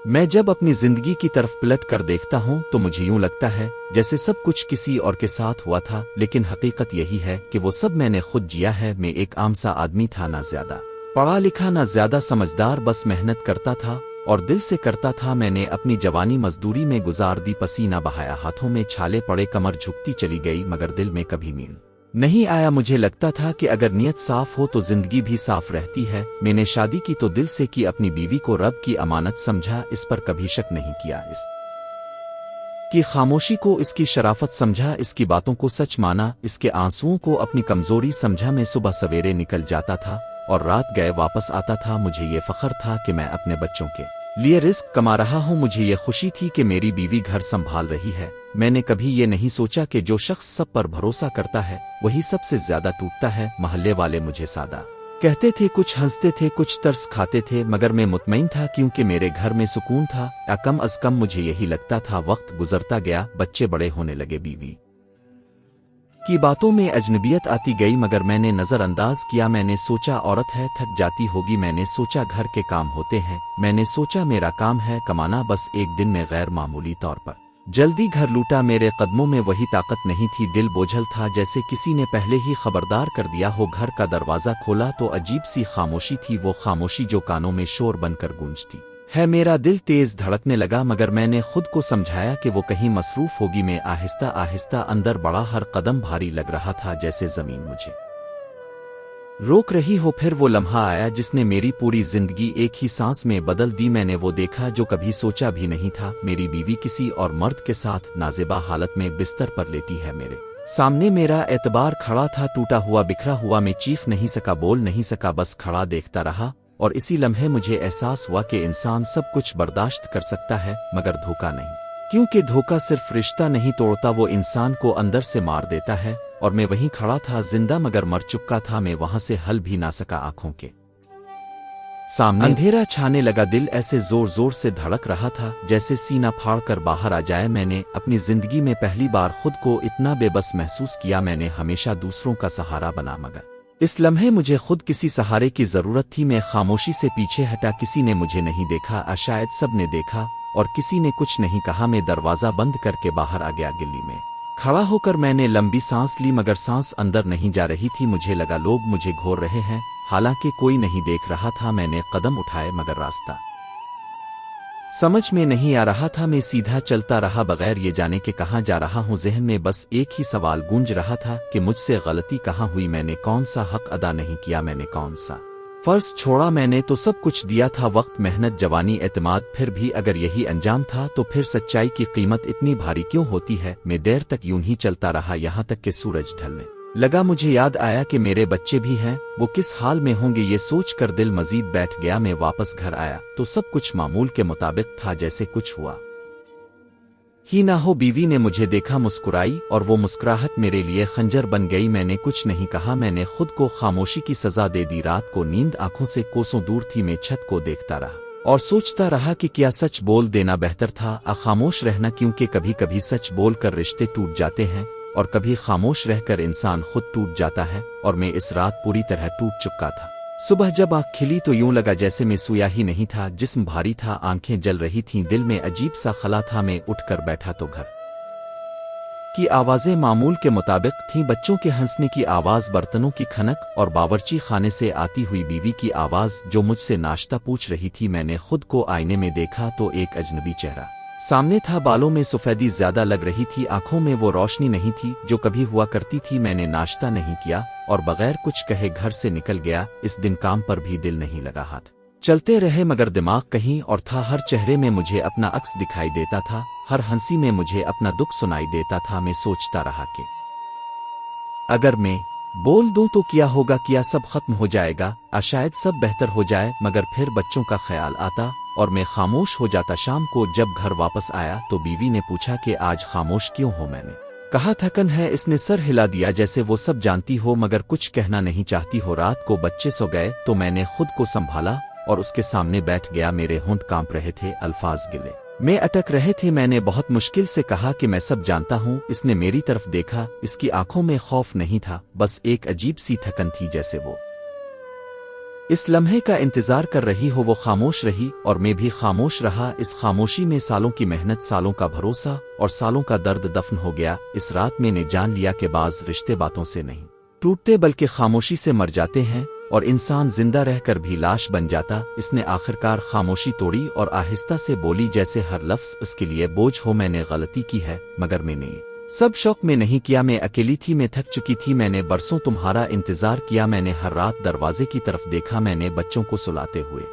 میں جب اپنی زندگی کی طرف پلٹ کر دیکھتا ہوں تو مجھے یوں لگتا ہے جیسے سب کچھ کسی اور کے ساتھ ہوا تھا، لیکن حقیقت یہی ہے کہ وہ سب میں نے خود جیا ہے۔ میں ایک عام سا آدمی تھا، نہ زیادہ پڑھا لکھا نہ زیادہ سمجھدار، بس محنت کرتا تھا اور دل سے کرتا تھا۔ میں نے اپنی جوانی مزدوری میں گزار دی، پسینہ بہایا، ہاتھوں میں چھالے پڑے، کمر جھکتی چلی گئی، مگر دل میں کبھی نیند نہیں آیا۔ مجھے لگتا تھا کہ اگر نیت صاف ہو تو زندگی بھی صاف رہتی ہے۔ میں نے شادی کی تو دل سے کی، اپنی بیوی کو رب کی امانت سمجھا، اس پر کبھی شک نہیں کیا، اس کی خاموشی کو اس کی شرافت سمجھا، اس کی باتوں کو سچ مانا، اس کے آنسوؤں کو اپنی کمزوری سمجھا۔ میں صبح سویرے نکل جاتا تھا اور رات گئے واپس آتا تھا۔ مجھے یہ فخر تھا کہ میں اپنے بچوں کے لیے رزق کما رہا ہوں، مجھے یہ خوشی تھی کہ میری بیوی گھر سنبھال رہی ہے۔ میں نے کبھی یہ نہیں سوچا کہ جو شخص سب پر بھروسہ کرتا ہے وہی سب سے زیادہ ٹوٹتا ہے۔ محلے والے مجھے سادہ کہتے تھے، کچھ ہنستے تھے، کچھ ترس کھاتے تھے، مگر میں مطمئن تھا کیونکہ میرے گھر میں سکون تھا، یا کم از کم مجھے یہی لگتا تھا۔ وقت گزرتا گیا، بچے بڑے ہونے لگے، بیوی کی باتوں میں اجنبیت آتی گئی، مگر میں نے نظر انداز کیا۔ میں نے سوچا عورت ہے، تھک جاتی ہوگی، میں نے سوچا گھر کے کام ہوتے ہیں، میں نے سوچا میرا کام ہے کمانا۔ بس ایک دن میں غیر معمولی طور پر جلدی گھر لوٹا، میرے قدموں میں وہی طاقت نہیں تھی، دل بوجھل تھا جیسے کسی نے پہلے ہی خبردار کر دیا ہو۔ گھر کا دروازہ کھولا تو عجیب سی خاموشی تھی، وہ خاموشی جو کانوں میں شور بن کر گونجتی ہے۔ میرا دل تیز دھڑکنے لگا، مگر میں نے خود کو سمجھایا کہ وہ کہیں مصروف ہوگی۔ میں آہستہ آہستہ اندر بڑھا، ہر قدم بھاری لگ رہا تھا، جیسے زمین مجھے روک رہی ہو۔ پھر وہ لمحہ آیا جس نے میری پوری زندگی ایک ہی سانس میں بدل دی۔ میں نے وہ دیکھا جو کبھی سوچا بھی نہیں تھا، میری بیوی کسی اور مرد کے ساتھ نازیبا حالت میں بستر پر لیٹی ہے میرے سامنے۔ میرا اعتبار کھڑا تھا، ٹوٹا ہوا، بکھرا ہوا۔ میں چیخ نہیں سکا، بول نہیں سکا، بس کھڑا دیکھتا رہا۔ اور اسی لمحے مجھے احساس ہوا کہ انسان سب کچھ برداشت کر سکتا ہے مگر دھوکہ نہیں، کیونکہ دھوکہ صرف رشتہ نہیں توڑتا، وہ انسان کو اندر سے مار دیتا ہے۔ اور میں وہیں کھڑا تھا، زندہ مگر مر چکا تھا۔ میں وہاں سے ہل بھی نہ سکا، آنکھوں کے سامنے اندھیرا چھانے لگا، دل ایسے زور زور سے دھڑک رہا تھا جیسے سینہ پھاڑ کر باہر آ جائے۔ میں نے اپنی زندگی میں پہلی بار خود کو اتنا بے بس محسوس کیا۔ میں نے ہمیشہ دوسروں کا سہارا بنا، مگر اس لمحے مجھے خود کسی سہارے کی ضرورت تھی۔ میں خاموشی سے پیچھے ہٹا، کسی نے مجھے نہیں دیکھا، شاید سب نے دیکھا اور کسی نے کچھ نہیں کہا۔ میں دروازہ بند کر کے باہر آ گیا، گلی میں کھڑا ہو کر میں نے لمبی سانس لی، مگر سانس اندر نہیں جا رہی تھی۔ مجھے لگا لوگ مجھے گھور رہے ہیں، حالانکہ کوئی نہیں دیکھ رہا تھا۔ میں نے قدم اٹھائے مگر راستہ سمجھ میں نہیں آ رہا تھا۔ میں سیدھا چلتا رہا بغیر یہ جانے کہ کہاں جا رہا ہوں۔ ذہن میں بس ایک ہی سوال گونج رہا تھا کہ مجھ سے غلطی کہاں ہوئی، میں نے کون سا حق ادا نہیں کیا، میں نے کون سا فرض چھوڑا۔ میں نے تو سب کچھ دیا تھا، وقت، محنت، جوانی، اعتماد، پھر بھی اگر یہی انجام تھا تو پھر سچائی کی قیمت اتنی بھاری کیوں ہوتی ہے؟ میں دیر تک یوں ہی چلتا رہا، یہاں تک کہ سورج ڈھلنے لگا۔ مجھے یاد آیا کہ میرے بچے بھی ہیں، وہ کس حال میں ہوں گے، یہ سوچ کر دل مزید بیٹھ گیا۔ میں واپس گھر آیا تو سب کچھ معمول کے مطابق تھا، جیسے کچھ ہوا ہی نہ ہو۔ بیوی نے مجھے دیکھا، مسکرائی، اور وہ مسکراہٹ میرے لیے خنجر بن گئی۔ میں نے کچھ نہیں کہا، میں نے خود کو خاموشی کی سزا دے دی۔ رات کو نیند آنکھوں سے کوسوں دور تھی، میں چھت کو دیکھتا رہا اور سوچتا رہا کہ کیا سچ بول دینا بہتر تھا، خاموش رہنا، کیونکہ کبھی کبھی سچ بول کر رشتے ٹوٹ جاتے ہیں اور کبھی خاموش رہ کر انسان خود ٹوٹ جاتا ہے۔ اور میں اس رات پوری طرح ٹوٹ چکا تھا۔ صبح جب آنکھ کھلی تو یوں لگا جیسے میں سویا ہی نہیں تھا، جسم بھاری تھا، آنکھیں جل رہی تھیں، دل میں عجیب سا خلا تھا۔ میں اٹھ کر بیٹھا تو گھر کی آوازیں معمول کے مطابق تھیں، بچوں کے ہنسنے کی آواز، برتنوں کی کھنک، اور باورچی خانے سے آتی ہوئی بیوی کی آواز جو مجھ سے ناشتہ پوچھ رہی تھی۔ میں نے خود کو آئینے میں دیکھا تو ایک اجنبی چہرہ سامنے تھا، بالوں میں سفیدی زیادہ لگ رہی تھی، آنکھوں میں وہ روشنی نہیں تھی جو کبھی ہوا کرتی تھی۔ میں نے ناشتہ نہیں کیا اور بغیر کچھ کہے گھر سے نکل گیا۔ اس دن کام پر بھی دل نہیں لگا، ہاتھ چلتے رہے مگر دماغ کہیں اور تھا۔ ہر چہرے میں مجھے اپنا عکس دکھائی دیتا تھا، ہر ہنسی میں مجھے اپنا دکھ سنائی دیتا تھا۔ میں سوچتا رہا کہ اگر میں بول دوں تو کیا ہوگا، کیا سب ختم ہو جائے گا، شاید سب بہتر ہو جائے، مگر پھر بچوں کا خیال آتا اور میں خاموش ہو جاتا۔ شام کو جب گھر واپس آیا تو بیوی نے پوچھا کہ آج خاموش کیوں ہو؟ میں نے کہا تھکن ہے۔ اس نے سر ہلا دیا جیسے وہ سب جانتی ہو مگر کچھ کہنا نہیں چاہتی ہو۔ رات کو بچے سو گئے تو میں نے خود کو سنبھالا اور اس کے سامنے بیٹھ گیا۔ میرے ہونٹ کانپ رہے تھے، الفاظ گلے میں اٹک رہے تھے۔ میں نے بہت مشکل سے کہا کہ میں سب جانتا ہوں۔ اس نے میری طرف دیکھا، اس کی آنکھوں میں خوف نہیں تھا، بس ایک عجیب سی تھکن تھی، جیسے وہ इस लम्हे का इंतजार कर रही हो वो खामोश रही और मैं भी खामोश रहा। इस खामोशी में सालों की मेहनत, सालों का भरोसा और सालों का दर्द दफन हो गया। इस रात मैंने जान लिया कि बाज रिश्ते बातों से नहीं टूटते बल्कि खामोशी से मर जाते हैं और इंसान जिंदा रहकर भी लाश बन जाता। इसने आखिरकार खामोशी तोड़ी और आहिस्ता से बोली, जैसे हर लफ्ज इसके लिए बोझ हो। मैंने गलती की है मगर मैंने ये सब शौक में नहीं किया। मैं अकेली थी, मैं थक चुकी थी। मैंने बरसों तुम्हारा इंतजार किया। मैंने हर रात दरवाजे की तरफ देखा। मैंने बच्चों को सुलाते हुए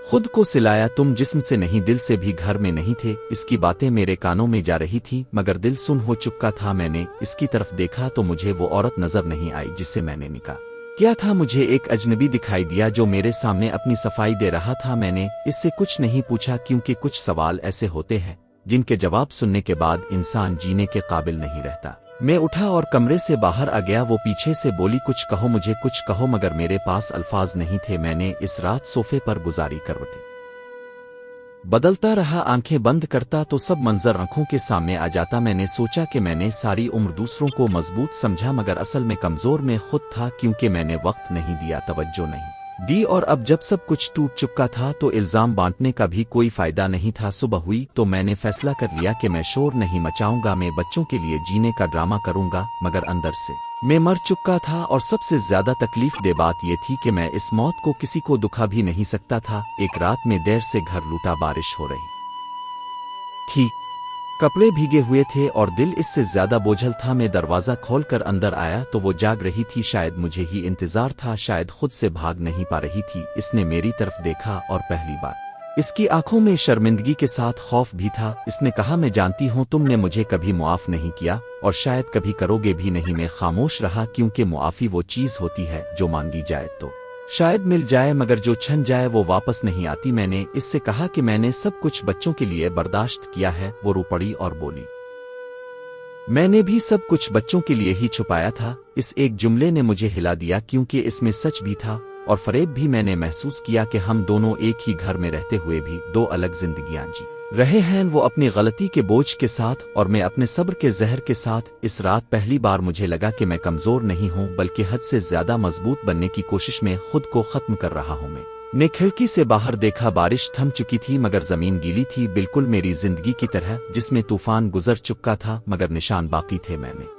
खुद को सिलाया। तुम जिस्म से नहीं दिल से भी घर में नहीं थे। इसकी बातें मेरे कानों में जा रही थी मगर दिल सुन हो चुका था। मैंने इसकी तरफ देखा तो मुझे वो औरत नजर नहीं आई जिससे मैंने निकाह क्या था। मुझे एक अजनबी दिखाई दिया जो मेरे सामने अपनी सफाई दे रहा था। मैंने इससे कुछ नहीं पूछा क्योंकि कुछ सवाल ऐसे होते हैं जिनके जवाब सुनने के बाद इंसान जीने के काबिल नहीं रहता। मैं उठा और कमरे से बाहर आ गया। वो पीछे से बोली, कुछ कहो, मुझे कुछ कहो, मगर मेरे पास अल्फाज नहीं थे। मैंने इस रात सोफे पर गुजारी, करवटें बदलता रहा, आंखें बंद करता तो सब मंजर आंखों के सामने आ जाता। मैंने सोचा कि मैंने सारी उम्र दूसरों को मजबूत समझा मगर असल में कमजोर में खुद था क्योंकि मैंने वक्त नहीं दिया, तवज्जो नहीं दी। और अब जब सब कुछ टूट चुका था तो इल्जाम बांटने का भी कोई फायदा नहीं था। सुबह हुई तो मैंने फैसला कर लिया कि मैं शोर नहीं मचाऊंगा। मैं बच्चों के लिए जीने का ड्रामा करूंगा मगर अंदर से मैं मर चुका था। और सबसे ज्यादा तकलीफ दे बात यह थी कि मैं इस मौत को किसी को दुखा भी नहीं सकता था। एक रात में देर से घर लूटा, बारिश हो रही थी, कपड़े भीगे हुए थे और दिल इससे ज्यादा बोझल था। मैं दरवाजा खोलकर अंदर आया तो वो जाग रही थी। शायद मुझे ही इंतजार था, शायद खुद से भाग नहीं पा रही थी। इसने मेरी तरफ देखा और पहली बार इसकी आंखों में शर्मिंदगी के साथ खौफ भी था। इसने कहा, मैं जानती हूं तुमने मुझे कभी मुआफ नहीं किया और शायद कभी करोगे भी नहीं। मैं खामोश रहा क्योंकि मुआफी वो चीज होती है जो मांगी जाए तो शायद मिल जाए मगर जो छन जाए वो वापस नहीं आती। मैंने इससे कहा कि मैंने सब कुछ बच्चों के लिए बर्दाश्त किया है। वो रो पड़ी और बोली, मैंने भी सब कुछ बच्चों के लिए ही छुपाया था। इस एक जुमले ने मुझे हिला दिया क्योंकि इसमें सच भी था और फरेब भी। मैंने महसूस किया कि हम दोनों एक ही घर में रहते हुए भी दो अलग जिंदगियां जी रहे हैं। वो अपनी गलती के बोझ के साथ और मैं अपने सब्र के जहर के साथ। इस रात पहली बार मुझे लगा कि मैं कमजोर नहीं हूं बल्कि हद से ज्यादा मजबूत बनने की कोशिश में खुद को खत्म कर रहा हूं। मैंने खिड़की से बाहर देखा, बारिश थम चुकी थी मगर जमीन गीली थी, बिल्कुल मेरी जिंदगी की तरह जिसमें तूफान गुजर चुका था मगर निशान बाकी थे। मैंने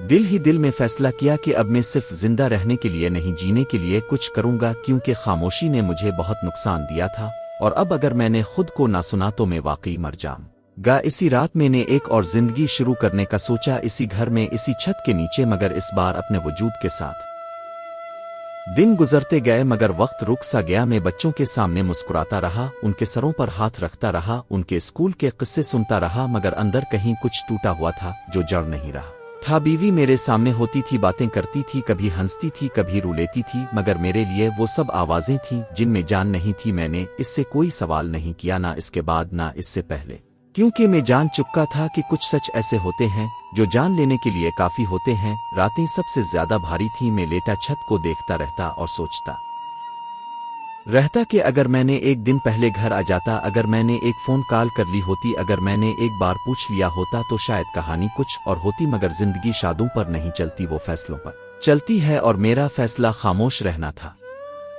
दिल ही दिल में फैसला किया कि अब मैं सिर्फ जिंदा रहने के लिए नहीं, जीने के लिए कुछ करूंगा क्योंकि खामोशी ने मुझे बहुत नुकसान दिया था और अब अगर मैंने खुद को ना सुना तो मैं वाकई मर जाऊंगा। इसी रात मैंने एक और जिंदगी शुरू करने का सोचा, इसी घर में, इसी छत के नीचे, मगर इस बार अपने वजूद के साथ। दिन गुजरते गए मगर वक्त रुक सा गया। मैं बच्चों के सामने मुस्कुराता रहा, उनके सरों पर हाथ रखता रहा, उनके स्कूल के किस्से सुनता रहा मगर अंदर कहीं कुछ टूटा हुआ था जो जड़ नहीं रहा था। बीवी मेरे सामने होती थी, बातें करती थी, कभी हंसती थी, कभी रू लेती थी मगर मेरे लिए वो सब आवाजें थीं जिनमें जान नहीं थी। मैंने इससे कोई सवाल नहीं किया, ना इसके बाद ना इससे पहले, क्योंकि मैं जान चुका था कि कुछ सच ऐसे होते हैं जो जान लेने के लिए काफी होते हैं। रातें सबसे ज्यादा भारी थीं। मैं लेटा छत को देखता रहता और सोचता रहता कि अगर मैंने एक दिन पहले घर आ जाता, अगर मैंने एक फोन कॉल कर ली होती, अगर मैंने एक बार पूछ लिया होता तो शायद कहानी कुछ और होती। मगर जिंदगी शादों पर नहीं चलती, वो फैसलों पर चलती है और मेरा फैसला खामोश रहना था।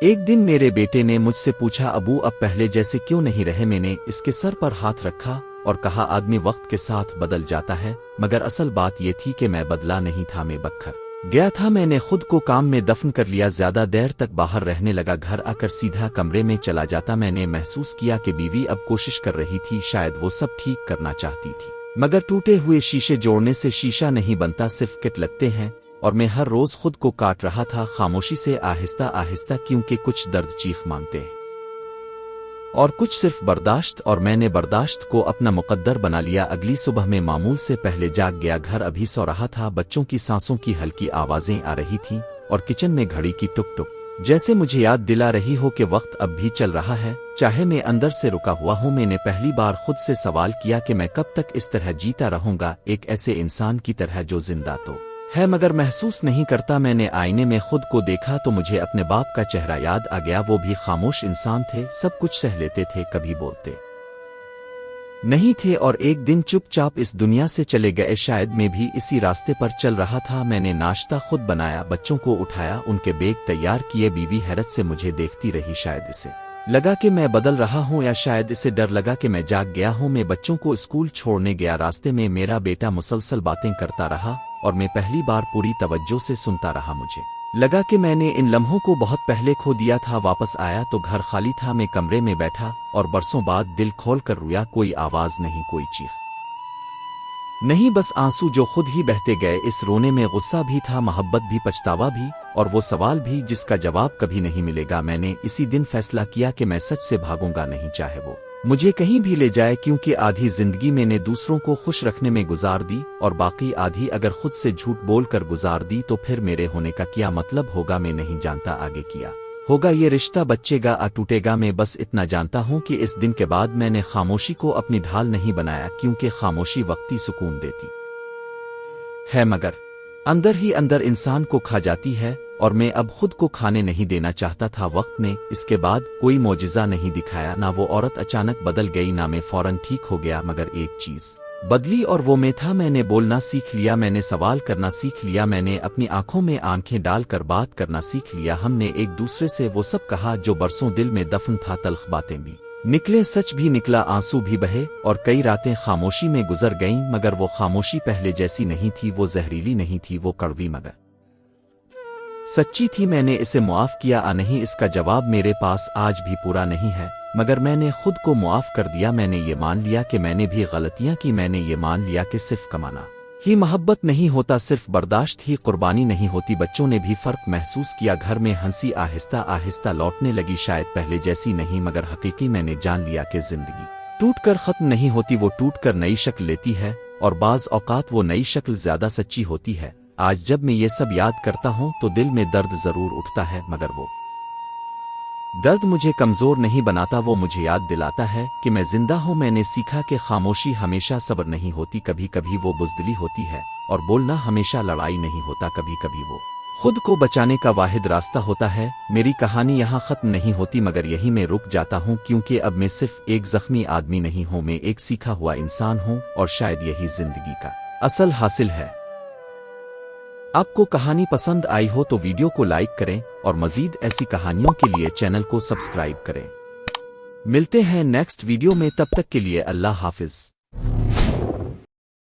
एक दिन मेरे बेटे ने मुझसे पूछा, अबू अब पहले जैसे क्यों नहीं रहे? मैंने इसके सर पर हाथ रखा और कहा, आदमी वक्त के साथ बदल जाता है मगर असल बात यह थी कि मैं बदला नहीं था, मैं बखर गया था। मैंने खुद को काम में दफन कर लिया, ज्यादा देर तक बाहर रहने लगा, घर आकर सीधा कमरे में चला जाता। मैंने महसूस किया कि बीवी अब कोशिश कर रही थी, शायद वो सब ठीक करना चाहती थी मगर टूटे हुए शीशे जोड़ने से शीशा नहीं बनता, सिर्फ किट लगते हैं। और मैं हर रोज खुद को काट रहा था खामोशी से, आहिस्ता आहिस्ता, क्योंकि कुछ दर्द चीख मांगते हैं और कुछ सिर्फ बर्दाश्त। और मैंने बर्दाश्त को अपना मुकद्दर बना लिया। अगली सुबह में मामूल से पहले जाग गया, घर अभी सो रहा था, बच्चों की सांसों की हल्की आवाजें आ रही थीं और किचन में घड़ी की टुक टुक जैसे मुझे याद दिला रही हो कि वक्त अब भी चल रहा है, चाहे मैं अंदर से रुका हुआ हूं। मैंने पहली बार खुद से सवाल किया कि मैं कब तक इस तरह जीता रहूंगा, एक ऐसे इंसान की तरह जो जिंदा तो है मगर महसूस नहीं करता। मैंने आईने में खुद को देखा तो मुझे अपने बाप का चेहरा याद आ गया। वो भी खामोश इंसान थे, सब कुछ सह लेते थे, कभी बोलते नहीं थे और एक दिन चुपचाप इस दुनिया से चले गए। शायद मैं भी इसी रास्ते पर चल रहा था। मैंने नाश्ता खुद बनाया, बच्चों को उठाया, उनके बैग तैयार किए। बीवी हैरत से मुझे देखती रही। शायद इसे लगा कि मैं बदल रहा हूँ या शायद इसे डर लगा कि मैं जाग गया हूँ। मैं बच्चों को स्कूल छोड़ने गया। रास्ते में मेरा बेटा मुसलसल बातें करता रहा और मैं पहली बार पूरी तवज्जो से सुनता रहा। मुझे लगा कि मैंने इन लम्हों को बहुत पहले खो दिया था। वापस आया तो घर खाली था। मैं कमरे में बैठा और बरसों बाद दिल खोल कर रोया। कोई आवाज नहीं, कोई चीख नहीं, बस आंसू जो खुद ही बहते गए। इस रोने में गुस्सा भी था, मोहब्बत भी, पछतावा भी और वो सवाल भी जिसका जवाब कभी नहीं मिलेगा। मैंने इसी दिन फैसला किया कि मैं सच से भागूंगा नहीं, चाहे वो मुझे कहीं भी ले जाए, क्योंकि आधी जिंदगी मैंने दूसरों को खुश रखने में गुजार दी और बाकी आधी अगर खुद से झूठ बोल कर गुजार दी तो फिर मेरे होने का क्या मतलब होगा। मैं नहीं जानता आगे क्या होगा, ये रिश्ता बचेगा या टूटेगा। मैं बस इतना जानता हूँ कि इस दिन के बाद मैंने खामोशी को अपनी ढाल नहीं बनाया, क्योंकि खामोशी वक्ती सुकून देती है मगर अंदर ही अंदर इंसान को खा जाती है। और मैं अब खुद को खाने नहीं देना चाहता था। वक्त ने इसके बाद कोई मौजिज़ा नहीं दिखाया। ना वो औरत अचानक बदल गई, ना मैं फौरन ठीक हो गया, मगर एक चीज़ बदली और वो मैं था। मैंने बोलना सीख लिया, मैंने सवाल करना सीख लिया, मैंने अपनी आंखों में आंखें डालकर बात करना सीख लिया। हमने एक दूसरे से वो सब कहा जो बरसों दिल में दफन था। तल्ख बातें भी निकले, सच भी निकला, आंसू भी बहे और कई रातें खामोशी में गुजर गईं। मगर वो खामोशी पहले जैसी नहीं थी, वो जहरीली नहीं थी, वो कड़वी मगर सच्ची थी। मैंने इसे मुआफ किया या नहीं, इसका जवाब मेरे पास आज भी पूरा नहीं है, मगर मैंने खुद को मुआफ कर दिया। मैंने ये मान लिया कि मैंने भी गलतियां की। मैंने ये मान लिया कि सिर्फ कमाना ही मोहब्बत नहीं होता, सिर्फ बर्दाश्त ही कुर्बानी नहीं होती। बच्चों ने भी फर्क महसूस किया। घर में हंसी आहिस्ता आहिस्ता लौटने लगी, शायद पहले जैसी नहीं मगर हकीकी। मैंने जान लिया कि जिंदगी टूट कर खत्म नहीं होती, वो टूट कर नई शक्ल लेती है और बाज औकात वो नई शक्ल ज्यादा सच्ची होती है। आज जब मैं ये सब याद करता हूँ तो दिल में दर्द जरूर उठता है, मगर वो दर्द मुझे कमजोर नहीं बनाता, वो मुझे याद दिलाता है कि मैं जिंदा हूँ। मैंने सीखा कि खामोशी हमेशा सब्र नहीं होती, कभी कभी वो बुज़दिली होती है और बोलना हमेशा लड़ाई नहीं होता, कभी कभी वो खुद को बचाने का वाहिद रास्ता होता है। मेरी कहानी यहाँ खत्म नहीं होती, मगर यही मैं रुक जाता हूँ, क्योंकि अब मैं सिर्फ एक जख्मी आदमी नहीं हूँ, मैं एक सीखा हुआ इंसान हूँ और शायद यही जिंदगी का असल हासिल है। आपको कहानी पसंद आई हो तो वीडियो को लाइक करें और मजीद ऐसी कहानियों के लिए चैनल को सब्सक्राइब करें। मिलते हैं नेक्स्ट वीडियो में, तब तक के लिए अल्लाह हाफिज।